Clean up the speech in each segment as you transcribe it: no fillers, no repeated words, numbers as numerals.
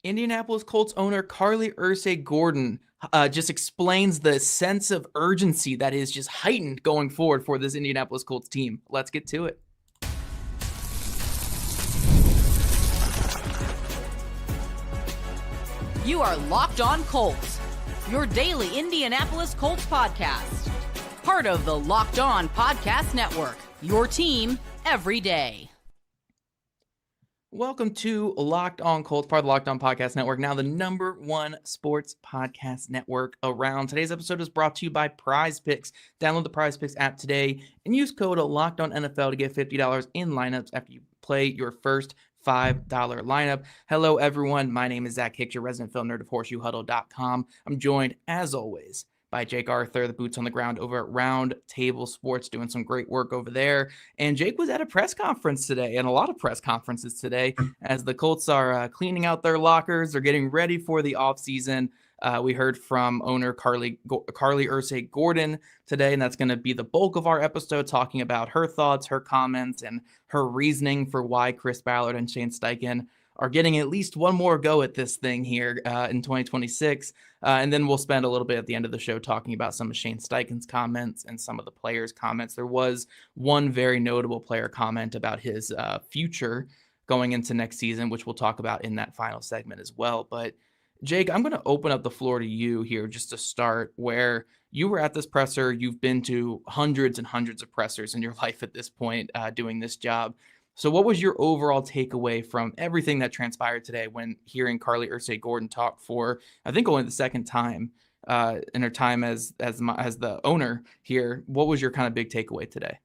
Indianapolis Colts owner Carlie Irsay-Gordon just explains the sense of urgency that is just heightened going forward for this Indianapolis Colts team. Let's get to it. You are Locked On Colts, your daily Indianapolis Colts podcast. Part of the Locked On Podcast Network, your team every day. Welcome to Locked On Colts, part of the Locked On Podcast Network, now the #1 sports podcast network around. Today's episode is brought to you by PrizePicks. Download the PrizePicks app today and use code LOCKEDONNFL to get $50 in lineups after you play your first $5 lineup. Hello, everyone. My name is Zach Hicks, your resident film nerd of HorseshoeHuddle.com. I'm joined, as always, by Jake Arthur, the boots on the ground over at Round Table Sports, doing some great work over there. And Jake was at a press conference today, and a lot of press conferences today, as the Colts are cleaning out their lockers. They're getting ready for the offseason. We heard from owner Carlie Irsay-Gordon today, and that's going to be the bulk of our episode, talking about her thoughts, her comments, and her reasoning for why Chris Ballard and Shane Steichen are getting at least one more go at this thing here in 2026. And then we'll spend a little bit at the end of the show talking about some of Shane Steichen's comments and some of the players' comments. There was one very notable player comment about his future going into next season, which we'll talk about in that final segment as well. But Jake, I'm going to open up the floor to you here just to start, where you were at this presser. You've been to hundreds and hundreds of pressers in your life at this point doing this job. So what was your overall takeaway from everything that transpired today when hearing Carlie Irsay-Gordon talk for, I think, only the second time in her time as the owner here? What was your kind of big takeaway today?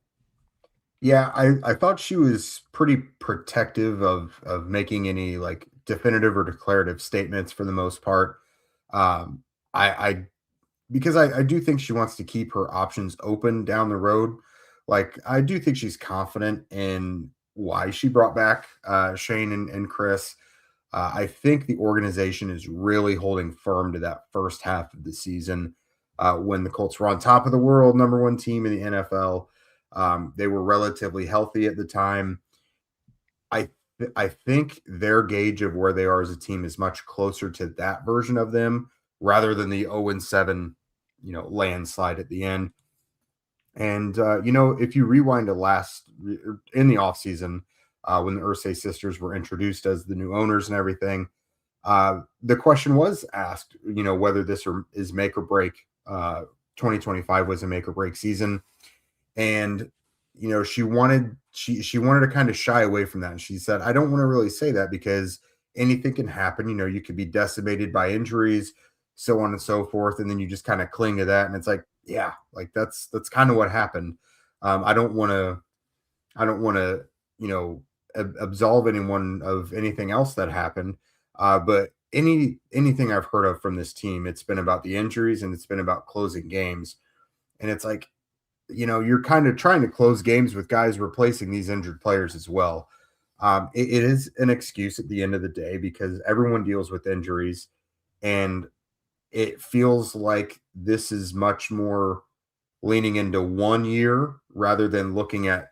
Yeah, I thought she was pretty protective of making any like definitive or declarative statements for the most part. I because I do think she wants to keep her options open down the road. Like, I do think she's confident in why she brought back Shane and Chris. I think the organization is really holding firm to that first half of the season when the Colts were on top of the world, #1 team in the NFL. They were relatively healthy at the time. I think their gauge of where they are as a team is much closer to that version of them rather than the 0-7, landslide at the end. And, if you rewind to in the offseason, when the Irsay sisters were introduced as the new owners and everything, the question was asked, whether this is make or break. 2025 was a make or break season. And, she wanted to kind of shy away from that. And she said, I don't want to really say that because anything can happen. You could be decimated by injuries, so on and so forth. And then you just kind of cling to that. And it's like, yeah, like that's kind of what happened. I don't want to, absolve anyone of anything else that happened. But anything I've heard of from this team, it's been about the injuries and it's been about closing games. And it's like, you're kind of trying to close games with guys replacing these injured players as well. It is an excuse at the end of the day because everyone deals with injuries, and it feels like this is much more leaning into 1 year rather than looking at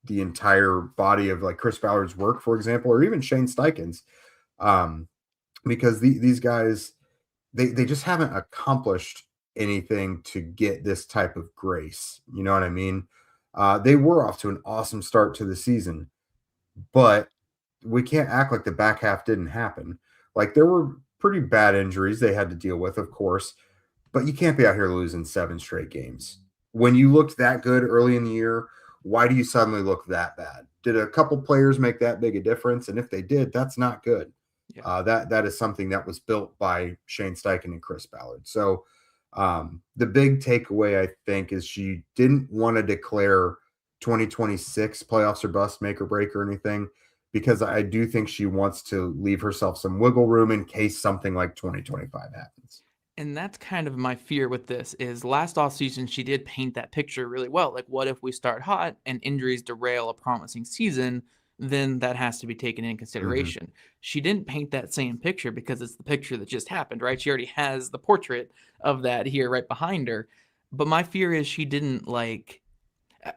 the entire body of like Chris Ballard's work, for example, or even Shane Steichen's, because these guys, they just haven't accomplished anything to get this type of grace. You know what I mean? They were off to an awesome start to the season, but we can't act like the back half didn't happen. Like, there were pretty bad injuries they had to deal with, of course, but you can't be out here losing 7 straight games. When you looked that good early in the year, why do you suddenly look that bad? Did a couple players make that big a difference? And if they did, that's not good. Yeah. That is something that was built by Shane Steichen and Chris Ballard. So the big takeaway, I think, is she didn't want to declare 2026 playoffs or bust, make or break or anything, because I do think she wants to leave herself some wiggle room in case something like 2025 happens. And that's kind of my fear with this is last offseason, she did paint that picture really well. Like, what if we start hot and injuries derail a promising season? Then that has to be taken in consideration. Mm-hmm. She didn't paint that same picture because it's the picture that just happened, right? She already has the portrait of that here right behind her. But my fear is she didn't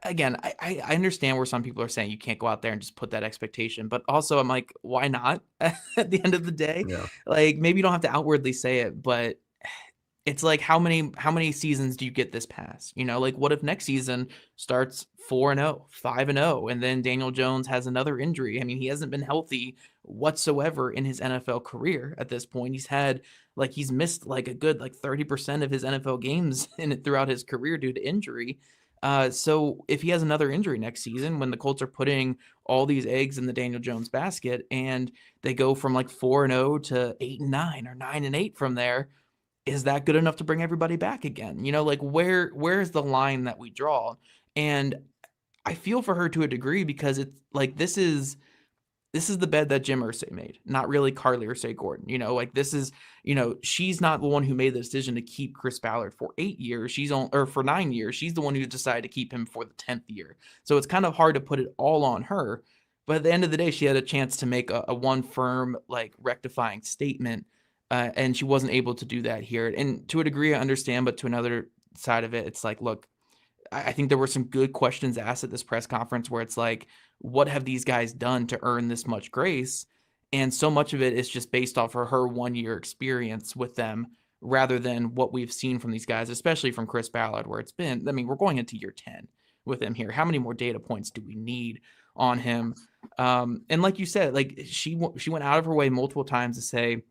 again, I understand where some people are saying you can't go out there and just put that expectation, but also I'm like, why not? At the end of the day, Yeah. like maybe you don't have to outwardly say it, but it's like how many seasons do you get this pass? Like what if next season starts 4-0, 5-0, and then Daniel Jones has another injury? I mean, he hasn't been healthy whatsoever in his NFL career at this point. He's missed like a good like 30% of his NFL games in it throughout his career due to injury. So if he has another injury next season, when the Colts are putting all these eggs in the Daniel Jones basket and they go from like 4-0 to 8-9 or 9-8 from there, is that good enough to bring everybody back again? Like where's the line that we draw? And I feel for her to a degree because it's like this is the bed that Jim Irsay made, not really Carlie Irsay-Gordon. Like this is, she's not the one who made the decision to keep Chris Ballard for 8 years. For 9 years. She's the one who decided to keep him for the 10th year. So it's kind of hard to put it all on her. But at the end of the day, she had a chance to make a one firm, like rectifying statement. And she wasn't able to do that here. And to a degree, I understand, but to another side of it, it's like, look, I think there were some good questions asked at this press conference where it's like, what have these guys done to earn this much grace? And so much of it is just based off of her 1 year experience with them rather than what we've seen from these guys, especially from Chris Ballard, where it's been, I mean, we're going into year 10 with him here. How many more data points do we need on him? And like you said, like she went out of her way multiple times to say,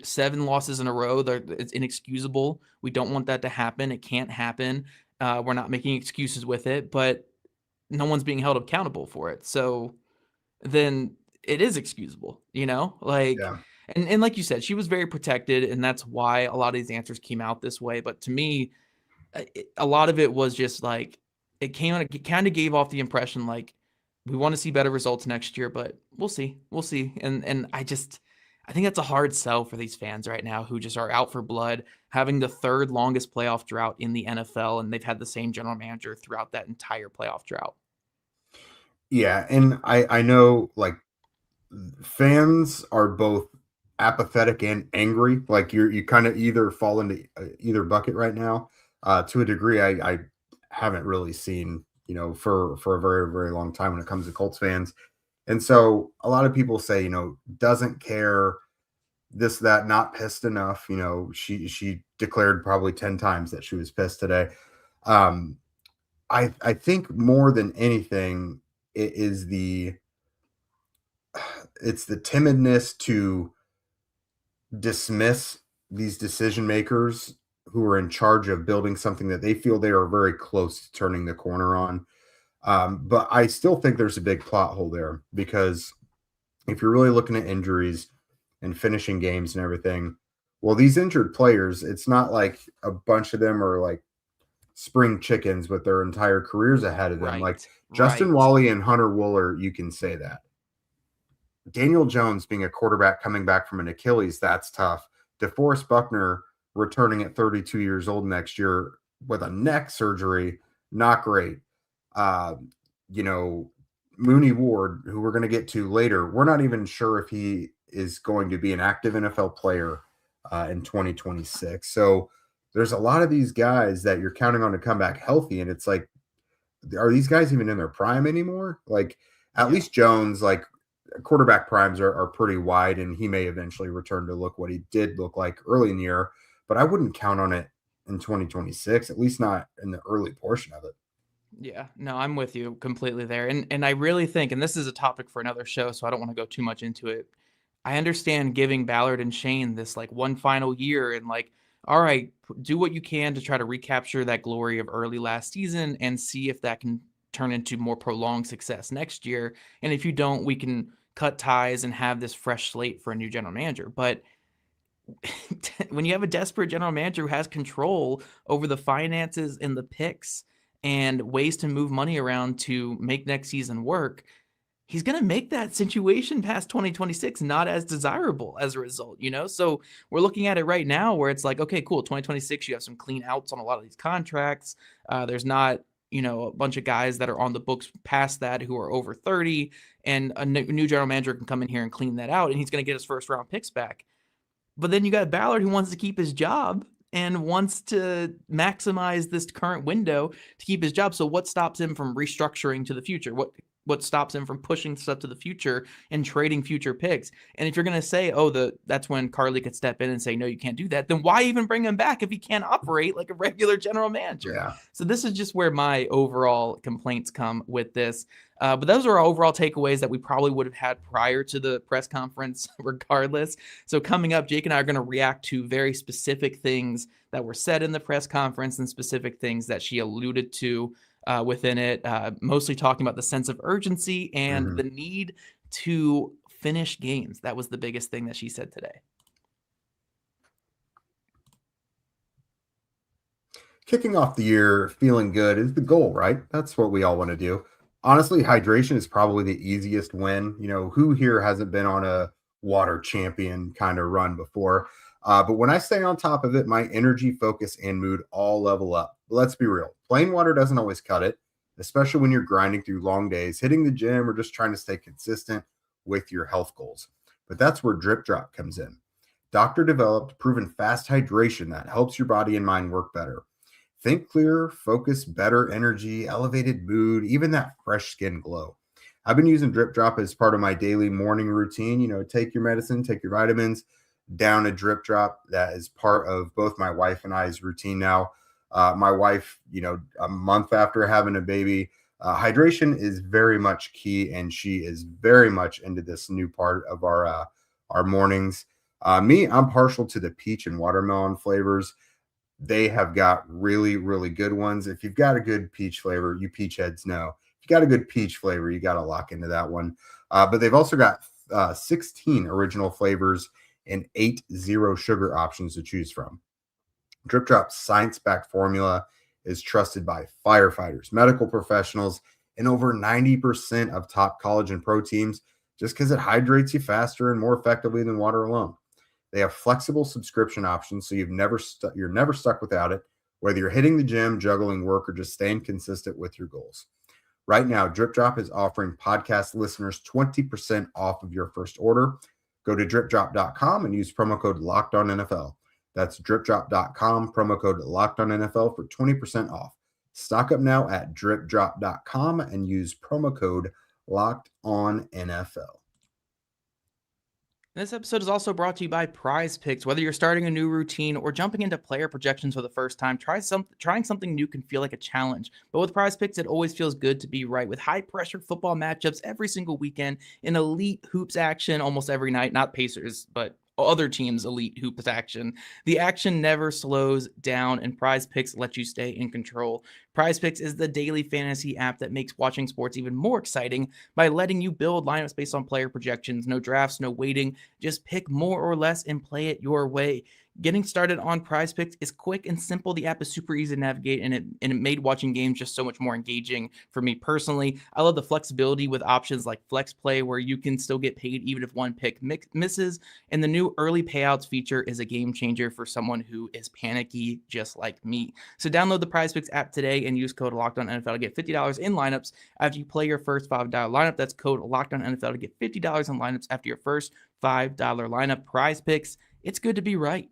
7 losses in a row, it's inexcusable. We don't want that to happen. It can't happen. We're not making excuses with it, but no one's being held accountable for it. So then it is excusable, like, Yeah. and like you said, she was very protected, and that's why a lot of these answers came out this way. But to me, a lot of it was just like, it kind of gave off the impression like, we want to see better results next year, but we'll see. And I think that's a hard sell for these fans right now who just are out for blood, having the 3rd longest playoff drought in the NFL, and they've had the same general manager throughout that entire playoff drought. Yeah, and I know like fans are both apathetic and angry. Like you kind of either fall into either bucket right now. To a degree, I haven't really seen for a very very long time when it comes to Colts fans, and so a lot of people say doesn't care, this that, not pissed enough. She declared probably 10 times that she was pissed today. I think more than anything it is it's the timidness to dismiss these decision makers who are in charge of building something that they feel they are very close to turning the corner on. But I still think there's a big plot hole there, because if you're really looking at injuries and finishing games and everything, well, these injured players, it's not like a bunch of them are like spring chickens with their entire careers ahead of them. Right, like Justin right. Wally and Hunter Wooler, you can say that. Daniel Jones being a quarterback coming back from an Achilles, that's tough. DeForest Buckner returning at 32 years old next year with a neck surgery, not great. Mooney Ward, who we're going to get to later, we're not even sure if he is going to be an active NFL player in 2026. So there's a lot of these guys that you're counting on to come back healthy, and it's like, are these guys even in their prime anymore? Like at least Jones, like quarterback primes are pretty wide, and he may eventually return to look what he did look like early in the year, but I wouldn't count on it in 2026, at least not in the early portion of it. Yeah, no, I'm with you completely there. And I really think, and this is a topic for another show, so I don't want to go too much into it. I understand giving Ballard and Shane this like one final year and like, all right, do what you can to try to recapture that glory of early last season and see if that can turn into more prolonged success next year. And if you don't, we can cut ties and have this fresh slate for a new general manager. But when you have a desperate general manager who has control over the finances and the picks and ways to move money around to make next season work, he's going to make that situation past 2026 not as desirable as a result, So we're looking at it right now where it's like, okay, cool. 2026, you have some clean outs on a lot of these contracts. There's not, a bunch of guys that are on the books past that who are over 30, and a new general manager can come in here and clean that out, and he's going to get his first round picks back. But then you got Ballard who wants to keep his job, and wants to maximize this current window to keep his job. So what stops him from restructuring to the future? What stops him from pushing stuff to the future and trading future picks? And if you're going to say, that's when Carlie could step in and say, no, you can't do that, then why even bring him back if he can't operate like a regular general manager? Yeah. So this is just where my overall complaints come with this. But those are our overall takeaways that we probably would have had prior to the press conference regardless. So coming up, Jake and I are going to react to very specific things that were said in the press conference and specific things that she alluded to within it, mostly talking about the sense of urgency and the need to finish games. That was the biggest thing that she said today. Kicking off the year feeling good is the goal, right? That's what we all want to do. Honestly, hydration is probably the easiest win. You know, who here hasn't been on a water champion kind of run before? But when I stay on top of it, my energy, focus, and mood all level up. But let's be real. Plain water doesn't always cut it, especially when you're grinding through long days, hitting the gym, or just trying to stay consistent with your health goals. But that's where DripDrop comes in. Doctor-developed, proven fast hydration that helps your body and mind work better. Think clearer, focus, better energy, elevated mood, even that fresh skin glow. I've been using DripDrop as part of my daily morning routine. You know, take your medicine, take your vitamins, down a DripDrop. That is part of both my wife and I's routine now. My wife, you know, a month after having a baby, hydration is very much key, and she is very much into this new part of our mornings. Me, I'm partial to the peach and watermelon flavors. They have got really, really good ones. If you've got a good peach flavor, you peach heads know. If you got a good peach flavor, you got to lock into that one. But they've also got 16 original flavors and 8 zero sugar options to choose from. DripDrop's science-backed formula is trusted by firefighters, medical professionals, and over 90% of top college and pro teams, just because it hydrates you faster and more effectively than water alone. They have flexible subscription options, so you're never stuck without it, whether you're hitting the gym, juggling work, or just staying consistent with your goals. Right now, DripDrop is offering podcast listeners 20% off of your first order. Go to DripDrop.com and use promo code LOCKEDONNFL. That's DripDrop.com, promo code LOCKEDONNFL for 20% off. Stock up now at DripDrop.com and use promo code LOCKEDONNFL. This episode is also brought to you by PrizePicks. Whether you're starting a new routine or jumping into player projections for the first time, trying something new can feel like a challenge. But with PrizePicks, it always feels good to be right. With high-pressure football matchups every single weekend, and elite hoops action almost every night, not Pacers, but other teams' elite hoops action. The action never slows down, and PrizePicks lets you stay in control. PrizePicks is the daily fantasy app that makes watching sports even more exciting by letting you build lineups based on player projections. No drafts, no waiting. Just pick more or less and play it your way. Getting started on PrizePicks is quick and simple. The app is super easy to navigate, and it made watching games just so much more engaging for me personally. I love the flexibility with options like Flex Play, where you can still get paid even if one pick misses. And the new early payouts feature is a game changer for someone who is panicky just like me. So download the PrizePicks app today and use code LOCKEDONNFL to get $50 in lineups after you play your first $5 lineup. That's code LOCKEDONNFL to get $50 in lineups after your first $5 lineup. PrizePicks, it's good to be right.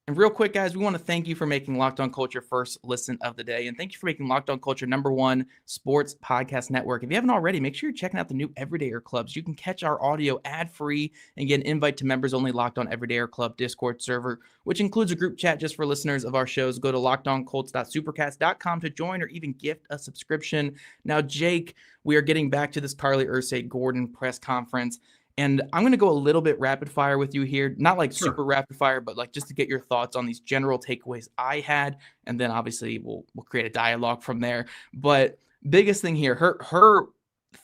And real quick, guys, we want to thank you for making Locked On Colts your first listen of the day. And thank you for making Locked On Colts your #1 sports podcast network. If you haven't already, make sure you're checking out the new Everydayer Clubs. You can catch our audio ad-free and get an invite to members-only Locked On Everydayer Club Discord server, which includes a group chat just for listeners of our shows. Go to lockedoncolts.supercast.com to join or even gift a subscription. Now, Jake, we are getting back to this Carlie Irsay-Gordon press conference. And I'm going to go a little bit rapid fire with you here. Not like super rapid fire, but like just to get your thoughts on these general takeaways I had. And then obviously we'll create a dialogue from there. But biggest thing here, her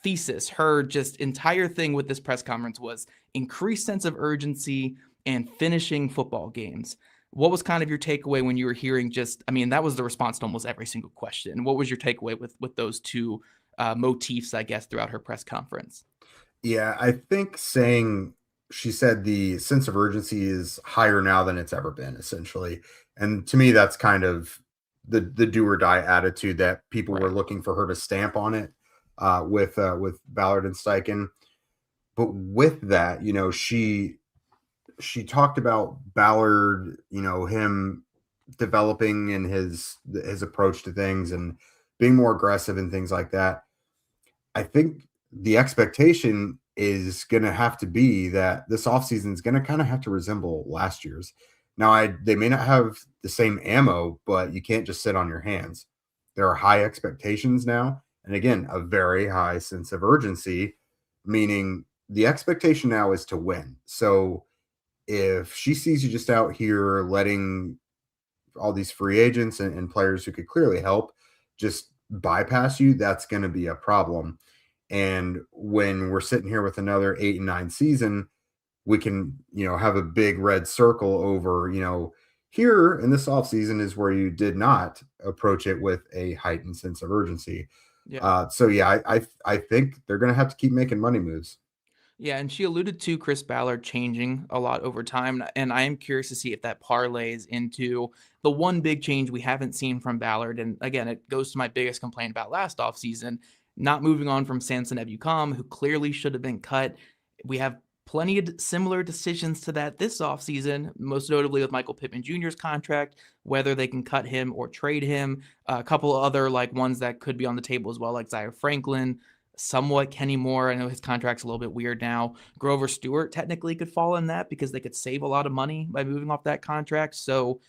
thesis, her just entire thing with this press conference was increased sense of urgency and finishing football games. What was kind of your takeaway when you were hearing that was the response to almost every single question. What was your takeaway with those two motifs, I guess, throughout her press conference? Yeah, I think she said the sense of urgency is higher now than it's ever been, essentially. And to me, that's kind of the do or die attitude that people were looking for her to stamp on it with Ballard and Steichen. but with that, she talked about Ballard, him developing in his approach to things and being more aggressive and things like that. I think the expectation is going to have to be that this offseason is going to kind of have to resemble last year's. Now, they may not have the same ammo, but you can't just sit on your hands. There are high expectations now. And again, a very high sense of urgency, meaning the expectation now is to win. So if she sees you just out here letting all these free agents and players who could clearly help just bypass you, that's going to be a problem. And when we're sitting here with another 8 and 9 season, we can, have a big red circle over, here in this offseason is where you did not approach it with a heightened sense of urgency. Yeah. I think they're going to have to keep making money moves. Yeah, and she alluded to Chris Ballard changing a lot over time, and I am curious to see if that parlays into the one big change we haven't seen from Ballard. And again, it goes to my biggest complaint about last offseason, not moving on from Samson Ebukam, who clearly should have been cut. We have plenty of similar decisions to that this offseason, most notably with Michael Pittman Jr.'s contract, whether they can cut him or trade him. A couple of other ones that could be on the table as well, like Zaire Franklin, somewhat Kenny Moore. I know his contract's a little bit weird now. Grover Stewart technically could fall in that because they could save a lot of money by moving off that contract. So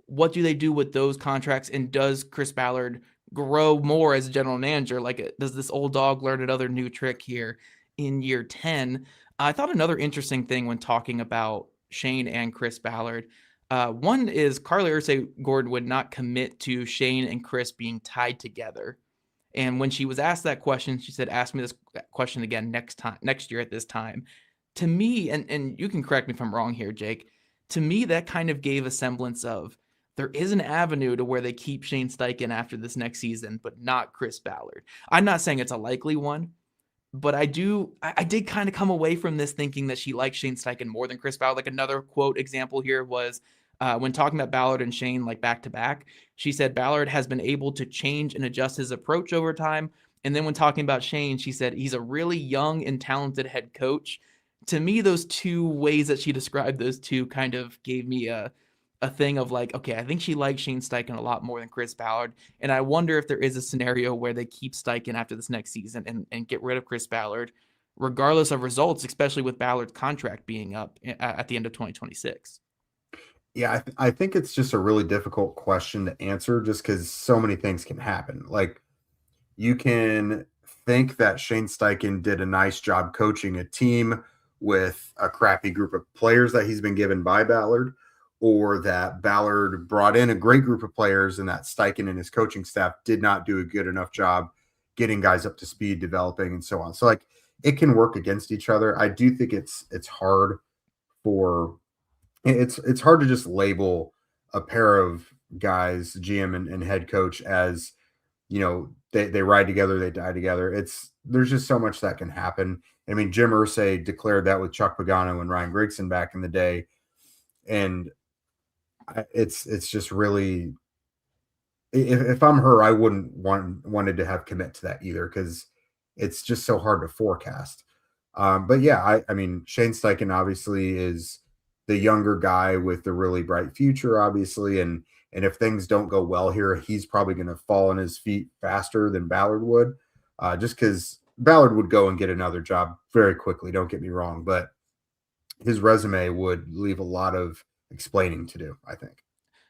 what do they do with those contracts? And does Chris Ballard grow more as a general manager? Does this old dog learn another new trick here in year 10? I thought another interesting thing when talking about Shane and Chris Ballard, one is Carlie Irsay-Gordon would not commit to Shane and Chris being tied together. And when she was asked that question, she said, ask me this question again next year at this time. To me, and you can correct me if I'm wrong here, Jake, to me, that kind of gave a semblance of there is an avenue to where they keep Shane Steichen after this next season, but not Chris Ballard. I'm not saying it's a likely one, but I did kind of come away from this thinking that she likes Shane Steichen more than Chris Ballard. Another quote example here was when talking about Ballard and Shane back to back, she said Ballard has been able to change and adjust his approach over time. And then when talking about Shane, she said he's a really young and talented head coach. To me, those two ways that she described those two kind of gave me a thing of okay, I think she likes Shane Steichen a lot more than Chris Ballard. And I wonder if there is a scenario where they keep Steichen after this next season and get rid of Chris Ballard, regardless of results, especially with Ballard's contract being up at the end of 2026. Yeah, I think it's just a really difficult question to answer just because so many things can happen. You can think that Shane Steichen did a nice job coaching a team with a crappy group of players that he's been given by Ballard, or that Ballard brought in a great group of players and that Steichen and his coaching staff did not do a good enough job getting guys up to speed, developing, and so on. So it can work against each other. I do think it's hard it's hard to just label a pair of guys, GM and head coach, as they ride together, they die together. There's just so much that can happen. I mean, Jim Irsay declared that with Chuck Pagano and Ryan Grigson back in the day, and it's just really, if I'm her, I wouldn't wanted to have commit to that either, because it's just so hard to forecast. But yeah, I mean, Shane Steichen obviously is the younger guy with the really bright future, obviously. And if things don't go well here, he's probably going to fall on his feet faster than Ballard would, just because Ballard would go and get another job very quickly. Don't get me wrong, but his resume would leave a lot of explaining to do, I think.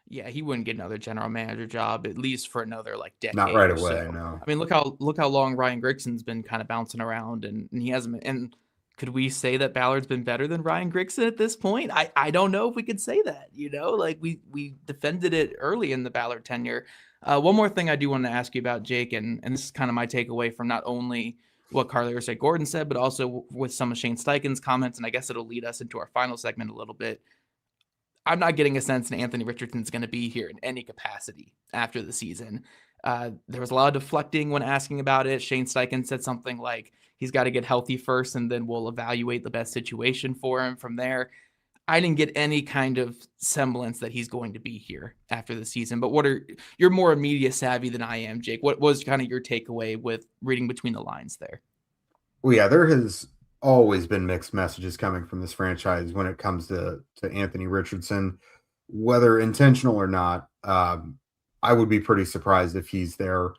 Yeah, he wouldn't get another general manager job, at least for another decade. Not right away, so. No. I mean, look how long Ryan Grigson's been kind of bouncing around, and he hasn't been. And could we say that Ballard's been better than Ryan Grigson at this point? I don't know if we could say that. We defended it early in the Ballard tenure. One more thing I do want to ask you about, Jake, and this is kind of my takeaway from not only what Carlie Irsay-Gordon said, but also with some of Shane Steichen's comments, and I guess it'll lead us into our final segment a little bit. I'm not getting a sense that Anthony Richardson's going to be here in any capacity after the season. There was a lot of deflecting when asking about it. Shane Steichen said something like he's got to get healthy first, and then we'll evaluate the best situation for him from there. I didn't get any kind of semblance that he's going to be here after the season. But you're more media savvy than I am, Jake. What was kind of your takeaway with reading between the lines there? Well, yeah, there has always been mixed messages coming from this franchise when it comes to Anthony Richardson, whether intentional or not. I would be pretty surprised if he's there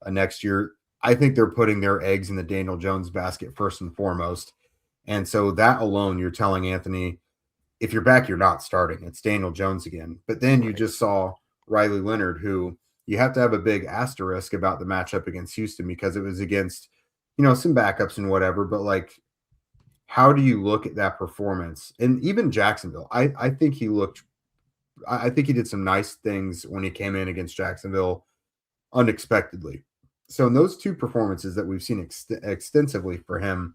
next year. I think they're putting their eggs in the Daniel Jones basket first and foremost. And so that alone, you're telling Anthony, if you're back, you're not starting. It's Daniel Jones again. But then you just saw Riley Leonard, who you have to have a big asterisk about the matchup against Houston because it was against, some backups and whatever. But like, how do you look at that performance? And even Jacksonville, I think he did some nice things when he came in against Jacksonville unexpectedly. So in those two performances that we've seen extensively for him,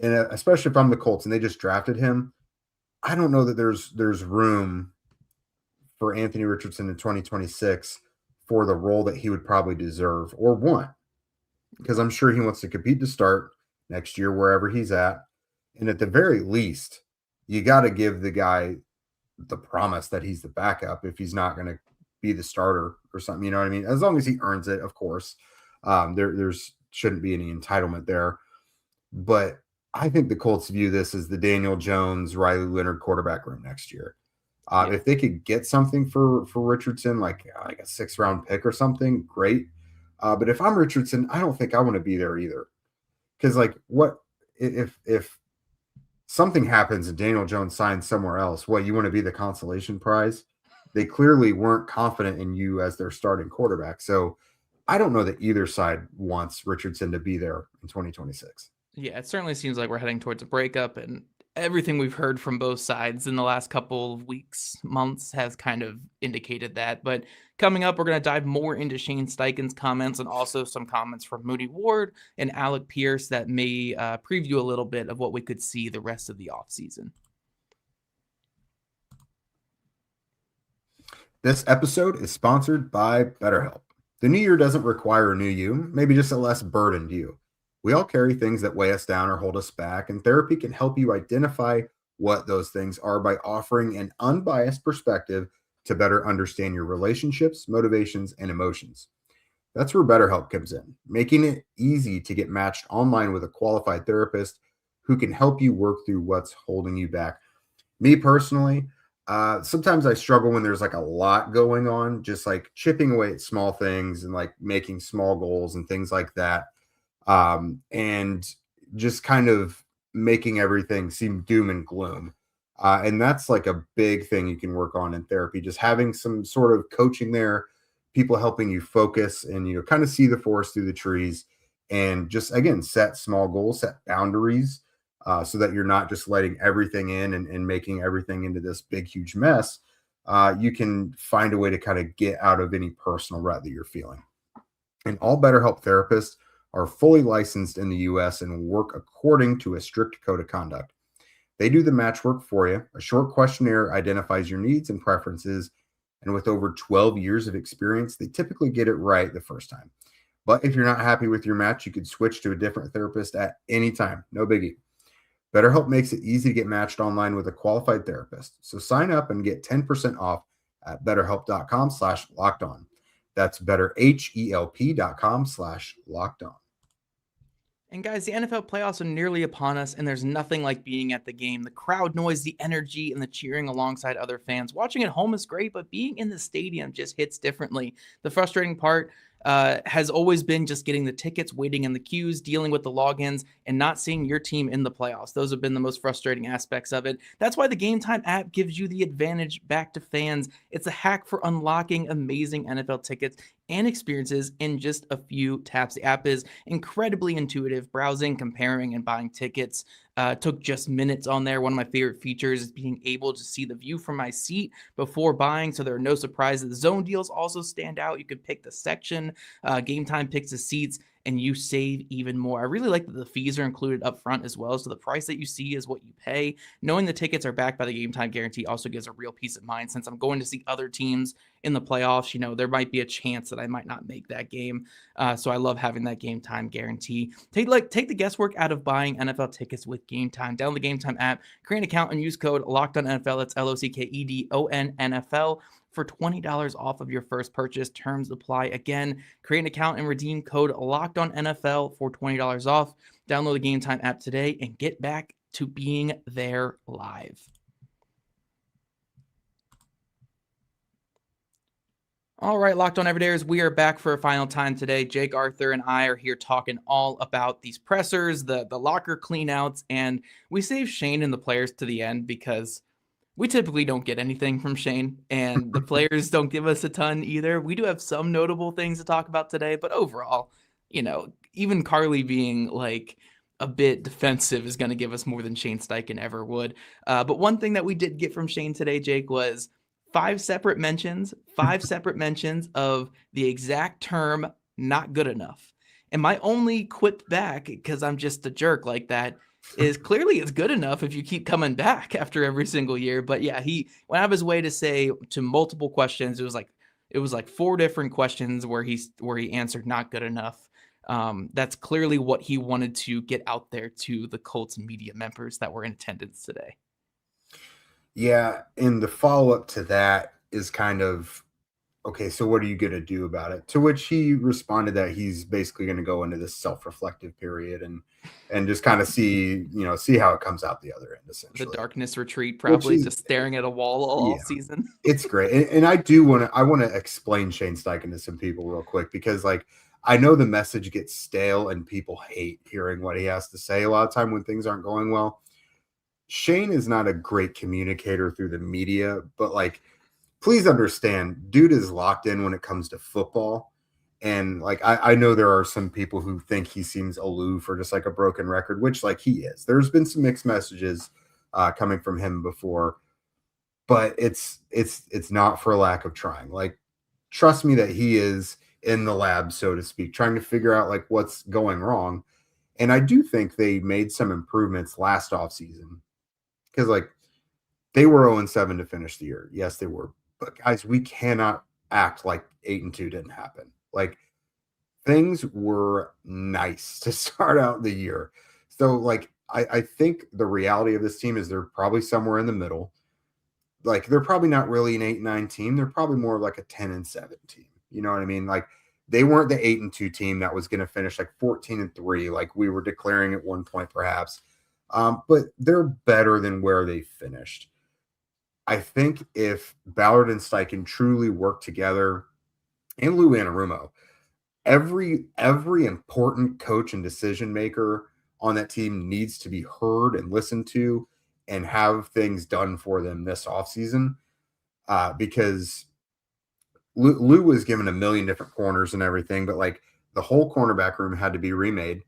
and especially if I'm the Colts and they just drafted him, I don't know that there's room for Anthony Richardson in 2026 for the role that he would probably deserve or want, because I'm sure he wants to compete to start next year wherever he's at. And at the very least, you got to give the guy the promise that he's the backup if he's not going to be the starter or something. You know what I mean? As long as he earns it, of course. There's shouldn't be any entitlement there. But I think the Colts view this as the Daniel Jones, Riley Leonard quarterback room next year. If they could get something for Richardson, like a 6th round pick or something, great. But if I'm Richardson, I don't think I want to be there either. Because like, what if something happens and Daniel Jones signs somewhere else? What, you want to be the consolation prize? They clearly weren't confident in you as their starting quarterback. So I don't know that either side wants Richardson to be there in 2026. Yeah, it certainly seems like we're heading towards a breakup, and everything we've heard from both sides in the last couple of weeks, months has kind of indicated that. But coming up, we're going to dive more into Shane Steichen's comments and also some comments from Moody Ward and Alec Pierce that may preview a little bit of what we could see the rest of the offseason. This episode is sponsored by Betterhelp. The new year doesn't require a new you, maybe just a less burdened you. We all carry things that weigh us down or hold us back, and therapy can help you identify what those things are by offering an unbiased perspective to better understand your relationships, motivations, and emotions. That's where BetterHelp comes in, making it easy to get matched online with a qualified therapist who can help you work through what's holding you back. Me personally, sometimes I struggle when there's like a lot going on, just like chipping away at small things and like making small goals and things like that. And just kind of making everything seem doom and gloom. And that's like a big thing you can work on in therapy, just having some sort of coaching there, people helping you focus and, kind of see the forest through the trees and just, again, set small goals, set boundaries, so that you're not just letting everything in and making everything into this big, huge mess. You can find a way to kind of get out of any personal rut that you're feeling. And all BetterHelp therapists are fully licensed in the U.S. and work according to a strict code of conduct. They do the match work for you. A short questionnaire identifies your needs and preferences, and with over 12 years of experience, they typically get it right the first time. But if you're not happy with your match, you could switch to a different therapist at any time. No biggie. BetterHelp makes it easy to get matched online with a qualified therapist. So sign up and get 10% off at betterhelp.com/lockedon. That's betterhelp.com/lockedon. And guys, the NFL playoffs are nearly upon us, and there's nothing like being at the game. The crowd noise, the energy, and the cheering alongside other fans. Watching at home is great, but being in the stadium just hits differently. The frustrating part has always been just getting the tickets, waiting in the queues, dealing with the logins, and not seeing your team in the playoffs. Those have been the most frustrating aspects of it. That's why the Gametime app gives you the advantage back to fans. It's a hack for unlocking amazing NFL tickets and experiences in just a few taps. The app is incredibly intuitive. Browsing, comparing, and buying tickets took just minutes on there. One of my favorite features is being able to see the view from my seat before buying, so there are no surprises. Zone deals also stand out. You can pick the section. Gametime picks the seats, and you save even more. I really like that the fees are included up front as well, so the price that you see is what you pay. Knowing the tickets are backed by the Gametime guarantee also gives a real peace of mind. Since I'm going to see other teams in the playoffs, there might be a chance that I might not make that game. So I love having that Gametime guarantee. Take the guesswork out of buying NFL tickets with Gametime. Download the Gametime app, create an account, and use code LOCKEDONNFL. That's LOCKEDON NFL. for $20 off of your first purchase. Terms apply. Again, create an account and redeem code LOCKEDONNFL for $20 off. Download the Gametime app today and get back to being there live. All right, Locked On Everydayers, we are back for a final time today. Jake, Arthur, and I are here talking all about these pressers, the locker cleanouts, and we save Shane and the players to the end because we typically don't get anything from Shane, and the players don't give us a ton either. We do have some notable things to talk about today, but overall, even Carlie being like a bit defensive is going to give us more than Shane Steichen ever would. But one thing that we did get from Shane today, Jake, was five separate mentions of the exact term "not good enough." And my only quip back, because I'm just a jerk like that, is clearly it's good enough if you keep coming back after every single year. But yeah, he went out of his way to say to multiple questions. It was like 4 different questions where he answered "not good enough." That's clearly what he wanted to get out there to the Colts media members that were in attendance today. Yeah, and the follow-up to that is kind of, okay, so what are you going to do about it? To which he responded that he's basically going to go into this self-reflective period and just kind of see how it comes out the other end, essentially. The darkness retreat, probably just staring at a wall all season. It's great. And I want to explain Shane Steichen to some people real quick, because I know the message gets stale and people hate hearing what he has to say a lot of time when things aren't going well. Shane is not a great communicator through the media, but please understand, dude is locked in when it comes to football. And I know there are some people who think he seems aloof or just like a broken record, which he is. There's been some mixed messages coming from him before, but it's not for lack of trying. Trust me that he is in the lab, so to speak, trying to figure out what's going wrong. And I do think they made some improvements last offseason. Because they were 0-7 to finish the year. Yes, they were. But guys, we cannot act like 8-2 didn't happen. Things were nice to start out the year. So I think the reality of this team is they're probably somewhere in the middle. They're probably not really an 8-9 team. They're probably more of a 10-7 team. You know what I mean? They weren't the 8-2 team that was going to finish 14-3, like we were declaring at one point, perhaps. But they're better than where they finished. I think if Ballard and Steichen truly work together, and Lou Anarumo, every important coach and decision maker on that team needs to be heard and listened to and have things done for them this offseason. Because Lou was given a million different corners and everything, but the whole cornerback room had to be remade.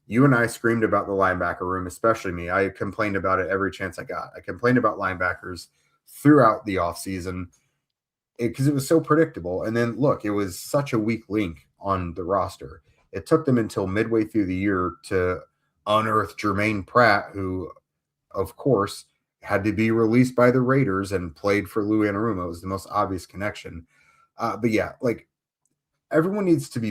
You and I screamed about the linebacker room, especially me. I complained about it every chance I got. I complained about linebackers throughout the offseason because it was so predictable. And then, look, it was such a weak link on the roster. It took them until midway through the year to unearth Jermaine Pratt, who, of course, had to be released by the Raiders and played for Lou Anarumo. It was the most obvious connection. But yeah, everyone needs to be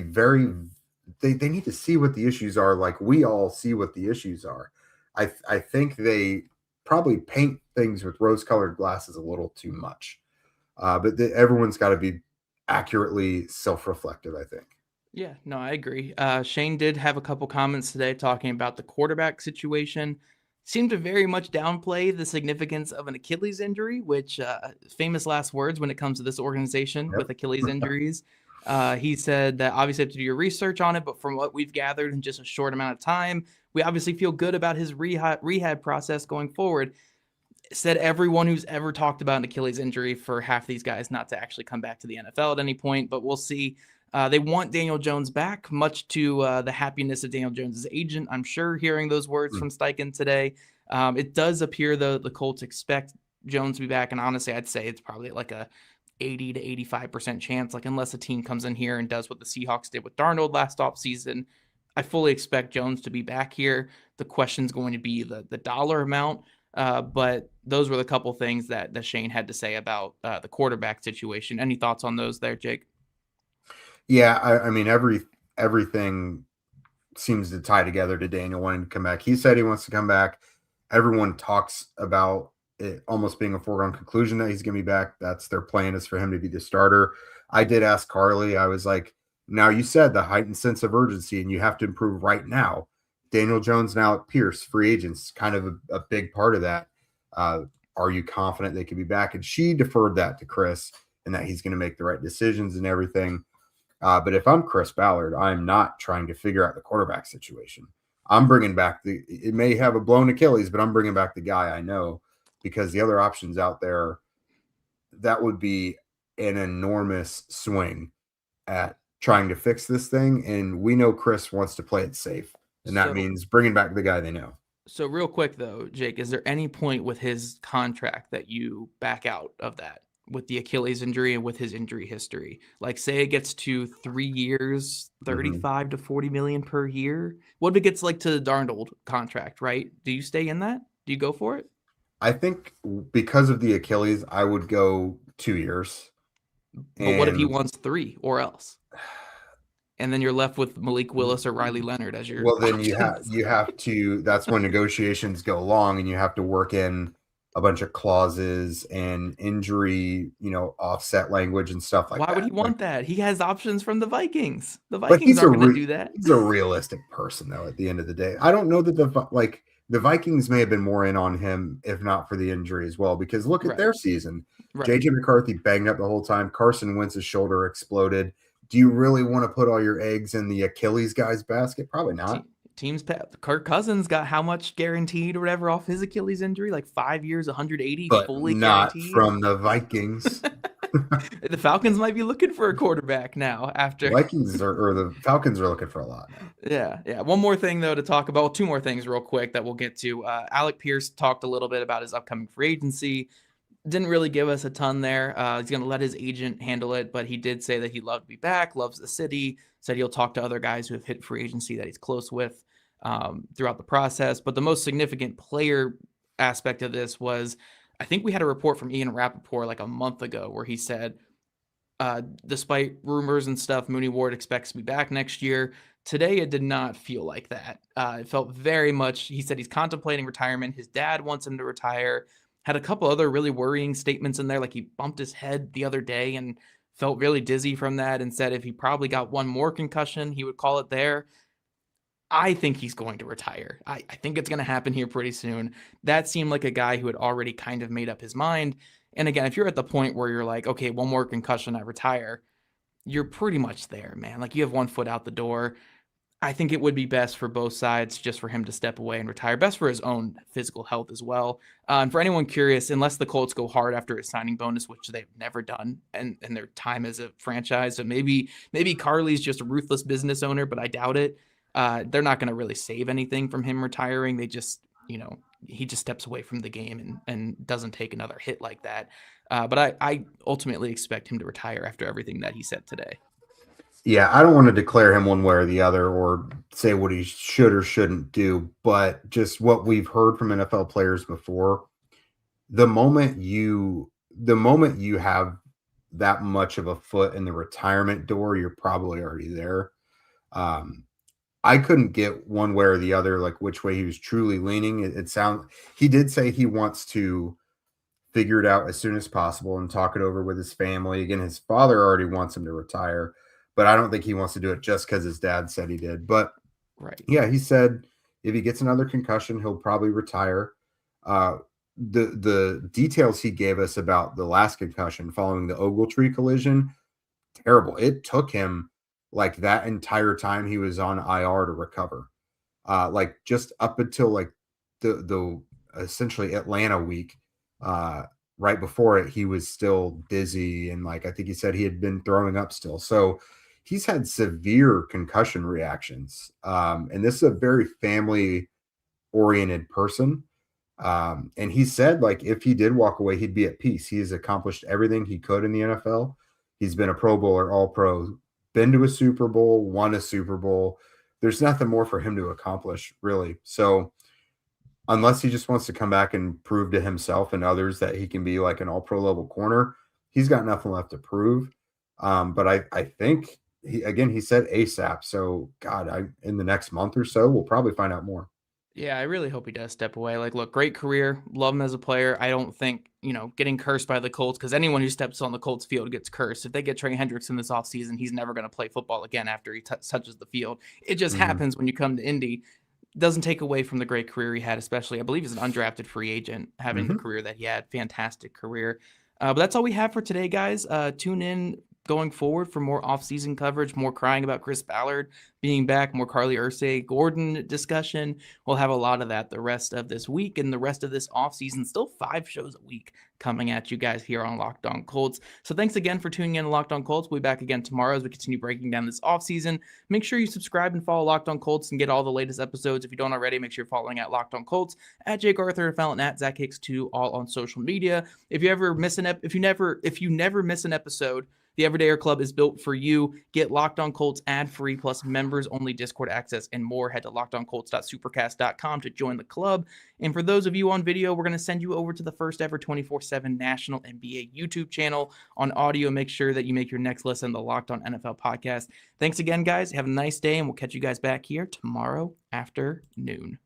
they need to see what the issues are. We all see what the issues are. I think they probably paint things with rose-colored glasses a little too much. But everyone's got to be accurately self-reflective, I think. Yeah, no, I agree. Shane did have a couple comments today talking about the quarterback situation. Seemed to very much downplay the significance of an Achilles injury, which famous last words when it comes to this organization with Achilles injuries. He said that obviously have to do your research on it, but from what we've gathered in just a short amount of time, we obviously feel good about his rehab process going forward. Said everyone who's ever talked about an Achilles injury for half these guys not to actually come back to the NFL at any point, but we'll see. They want Daniel Jones back, much to the happiness of Daniel Jones' agent, I'm sure, hearing those words from Steichen today. It does appear, though, the Colts expect Jones to be back, and honestly, I'd say it's probably a 80 to 85% chance, unless a team comes in here and does what the Seahawks did with Darnold last offseason. I fully expect Jones to be back here. The question's going to be the dollar amount, but those were the couple things that Shane had to say about the quarterback situation. Any thoughts on those there, Jake? Yeah, I mean, everything seems to tie together to Daniel wanting to come back. He said he wants to come back. Everyone talks about it almost being a foregone conclusion that he's going to be back. That's their plan, is for him to be the starter. I did ask Carlie, I was like, now you said the heightened sense of urgency and you have to improve right now. Daniel Jones and Alec Pierce, free agents, kind of a big part of that. Are you confident they could be back? And she deferred that to Chris and that he's going to make the right decisions and everything. But if I'm Chris Ballard, I'm not trying to figure out the quarterback situation. I'm bringing back it may have a blown Achilles, but I'm bringing back the guy I know, because the other options out there, that would be an enormous swing at trying to fix this thing. And we know Chris wants to play it safe. And that means bringing back the guy they know. So real quick though, Jake, is there any point with his contract that you back out of that with the Achilles injury and with his injury history? Like, say it gets to 3 years, 35 to 40 million per year. What if it gets like to the Darnold contract, right? Do you stay in that? Do you go for it? I think because of the Achilles, I would go 2 years. But what if he wants 3 or else? And then you're left with Malik Willis or Riley Leonard as your. Well, then you have to. That's when negotiations go long, and you have to work in a bunch of clauses and injury, offset language and stuff like that. Why would he want that? He has options from the Vikings. The Vikings aren't going to do that. He's a realistic person, though. At the end of the day, I don't know that the Vikings may have been more in on him if not for the injury as well. Because look at their season. Right. JJ McCarthy banged up the whole time. Carson Wentz's shoulder exploded. Do you really want to put all your eggs in the Achilles guy's basket? Probably not. Kirk Cousins got how much guaranteed or whatever off his Achilles injury? Like 5 years, 180, but fully not guaranteed. From the Vikings. The Falcons might be looking for a quarterback now after the Falcons are looking for a lot now. Yeah. One more thing though to talk about. 2 more things real quick that we'll get to. Alec Pierce talked a little bit about his upcoming free agency. Didn't really give us a ton there. He's going to let his agent handle it, but he did say that he'd love to be back, loves the city, said he'll talk to other guys who have hit free agency that he's close with throughout the process. But the most significant player aspect of this was, I think we had a report from Ian Rappaport like a month ago where he said, despite rumors and stuff, Mooney Ward expects to be back next year. Today, it did not feel like that. It felt very much, he said he's contemplating retirement. His dad wants him to retire. Had a couple other really worrying statements in there, like he bumped his head the other day and felt really dizzy from that, and said if he probably got one more concussion, he would call it there. I think he's going to retire. I think it's going to happen here pretty soon. That seemed like a guy who had already kind of made up his mind. And again, if you're at the point where you're like, okay, one more concussion, I retire, you're pretty much there, man. Like, you have one foot out the door. I think it would be best for both sides just for him to step away and retire, best for his own physical health as well. And for anyone curious, unless the Colts go hard after a signing bonus, which they've never done in their time as a franchise, so maybe Carlie's just a ruthless business owner, but I doubt it. They're not going to really save anything from him retiring. They just, he just steps away from the game and doesn't take another hit like that. But I ultimately expect him to retire after everything that he said today. Yeah, I don't want to declare him one way or the other or say what he should or shouldn't do, but just what we've heard from NFL players before, the moment you have that much of a foot in the retirement door, you're probably already there. I couldn't get one way or the other, like which way he was truly leaning. He did say he wants to figure it out as soon as possible and talk it over with his family. Again, his father already wants him to retire, but I don't think he wants to do it just because his dad said he did. But right. Yeah, he said if he gets another concussion, he'll probably retire. The details he gave us about the last concussion following the Ogletree collision, terrible. It took him like that entire time he was on IR to recover. Like just up until like the essentially Atlanta week, right before it, he was still dizzy. And like, I think he said he had been throwing up still. So he's had severe concussion reactions. And this is a very family oriented person. And he said, like, if he did walk away, he'd be at peace. He has accomplished everything he could in the NFL. He's been a Pro Bowler, All Pro, been to a Super Bowl, won a Super Bowl. There's nothing more for him to accomplish, really. So unless he just wants to come back and prove to himself and others that he can be like an All Pro level corner, he's got nothing left to prove. But I think he said ASAP. So God, in the next month or so, we'll probably find out more. Yeah, I really hope he does step away. Like, look, great career. Love him as a player. I don't think, getting cursed by the Colts, because anyone who steps on the Colts field gets cursed. If they get Trey Hendrickson this offseason, he's never going to play football again after he touches the field. It just happens when you come to Indy. Doesn't take away from the great career he had, especially, I believe he's an undrafted free agent, having the career that he had. Fantastic career. But that's all we have for today, guys. Tune in going forward for more off-season coverage, more crying about Chris Ballard being back, more Carlie Irsay-Gordon discussion. We'll have a lot of that the rest of this week and the rest of this off-season. Still 5 shows a week coming at you guys here on Locked On Colts. So thanks again for tuning in to Locked On Colts. We'll be back again tomorrow as we continue breaking down this off-season. Make sure you subscribe and follow Locked On Colts and get all the latest episodes. If you don't already, make sure you're following at Locked On Colts, at Jake Arthur, Fallon, at Zach Hicks 2, all on social media. If you never miss an episode, the Everydayer Club is built for you. Get Locked On Colts ad-free plus members-only Discord access and more. Head to lockedoncolts.supercast.com to join the club. And for those of you on video, we're going to send you over to the first ever 24/7 National NBA YouTube channel. On audio, make sure that you make your next listen the Locked On NFL podcast. Thanks again, guys. Have a nice day, and we'll catch you guys back here tomorrow afternoon.